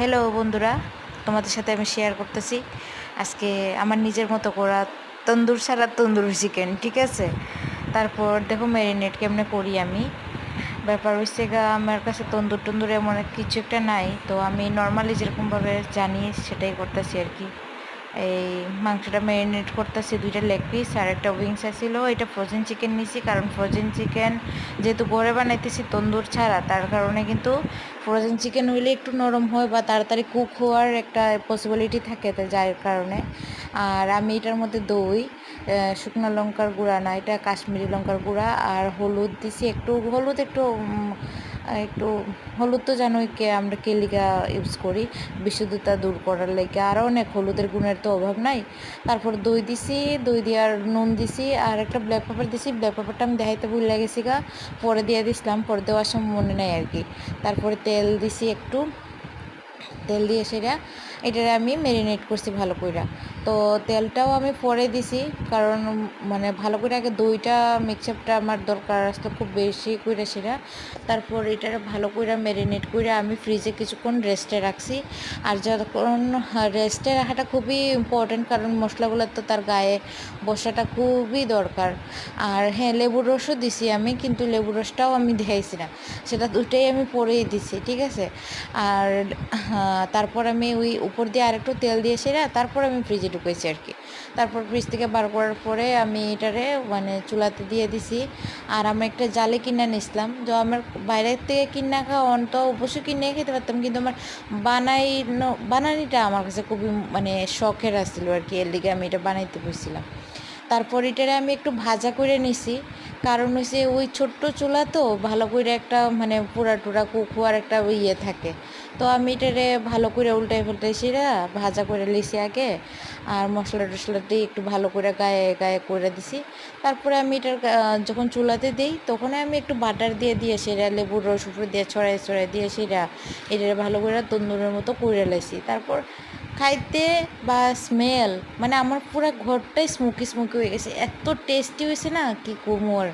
Hello বন্ধুরা, তোমাদের সাথে আমি শেয়ার করতেছি আজকে আমার নিজের মতো করা তন্দুর ছাড়া তন্দুরি চিকেন। ঠিক আছে, তারপর দেখো ম্যারিনেট কেমনে করি আমি। ব্যাপার হচ্ছে গা, আমার কাছে তন্দুর টন্দুর এমন কিছু একটা নাই, তো আমি নর্মালি যেরকমভাবে জানি সেটাই করতেছি আর কি। এই মাংসটা ম্যারিনেট করতেছি, 2টা লেগ পিস আর একটা উইংস ছিল। এটা ফ্রোজেন চিকেন নিছি, কারণ ফ্রোজেন চিকেন যেহেতু ঘরে বানাইতেছি তন্দুর ছাড়া, তার কারণে কিন্তু ফ্রোজেন চিকেন হইলে একটু নরম হয় বা তাড়াতাড়ি কুক হওয়ার একটা পসিবিলিটি থাকে, তো যার কারণে। আর আমি এটার মধ্যে দই, শুকনো লঙ্কার গুঁড়া না, এটা কাশ্মীরি লঙ্কার গুঁড়া, আর হলুদ দিছি একটু। হলুদ একটু হলুদ তো জানোই আমরা কে লিগা ইউজ করি, বিশুদ্ধতা দূর করার লেগে। আর অনেক হলুদের গুণের তো অভাব নাই। তারপর দই দিছি, দই দিয়ে আর নুন দিছি, আর একটা ব্ল্যাক পেপার দিছি। ব্ল্যাক পেপারটা আমি দেখাইতে ভুলে গেছি গা, পরে দিয়ে দিছিলাম, পরে দেওয়ার সময় মনে নেই আর কি। তারপরে তেল দিছি একটু, তেল দিয়ে এটারে আমি ম্যারিনেট করছি ভালো কইরা। তো তেলটাও আমি পরে দিছি, কারণ মানে ভালো করে আগে দইটা মিক্সচারটা আমার দরকার আসতো খুব বেশি কইরা সেটা। তারপর এটারে ভালো কইরা ম্যারিনেট করে আমি ফ্রিজে কিছুক্ষণ রেস্টে রাখছি। আর যখন রেস্টে রাখাটা খুবই ইম্পর্টেন্ট, কারণ মশলাগুলো তো তার গায়ে বসাটা খুবই দরকার। আর হ্যাঁ, লেবুর রসও দিছি আমি, কিন্তু লেবুর রসটাও আমি দিয়েছি না, সেটা দুটোই আমি পরেই দিছি। ঠিক আছে। আর তারপর আমি ওই উপর দিয়ে আরেকটু তেল দিয়ে তারপর আমি ফ্রিজে ঢুকেছি আর কি। তারপর ফ্রিজ থেকে বার করার পরে আমি এটারে মানে চুলাতে দিয়ে দিছি। আর আমি একটা জালে কিনে নিছিলাম, তো আমার বাইরের থেকে কিনা খাওয়া তো অবশ্যই কিনে খেতে পারতাম, কিন্তু আমার বানানিটা আমার কাছে খুবই মানে শখের আসছিল আর কি, এর লিগে আমি এটা বানাইতে বসছিলাম। তারপর এটারে আমি একটু ভাজা করে নিছি, কারণ হচ্ছে ওই ছোট্ট চুলা তো ভালো করে একটা মানে পুরা টুরা কুক হওয়ার একটা ইয়ে থাকে। তো আমি এটারে ভালো করে উল্টাই পাল্টাই ভাজা করে লিছি আগে। আর মশলা টশলা দিয়ে একটু ভালো করে গায়ে গায়ে করে দিছি। তারপরে আমি এটার যখন চুলাতে দিই, তখন আমি একটু বাটার দিয়ে দিয়ে লেবুর রস উপরে দিয়ে ছড়াই ছড়াই দিয়ে এটারে ভালো করে তন্দুরের মতো করে লাইছি। তারপর খাইতে বা স্মেল, মানে আমার পুরো ঘরটাই স্মোকি স্মোকি হয়ে গেছে, এত টেস্টি হয়েছে না কি কমর।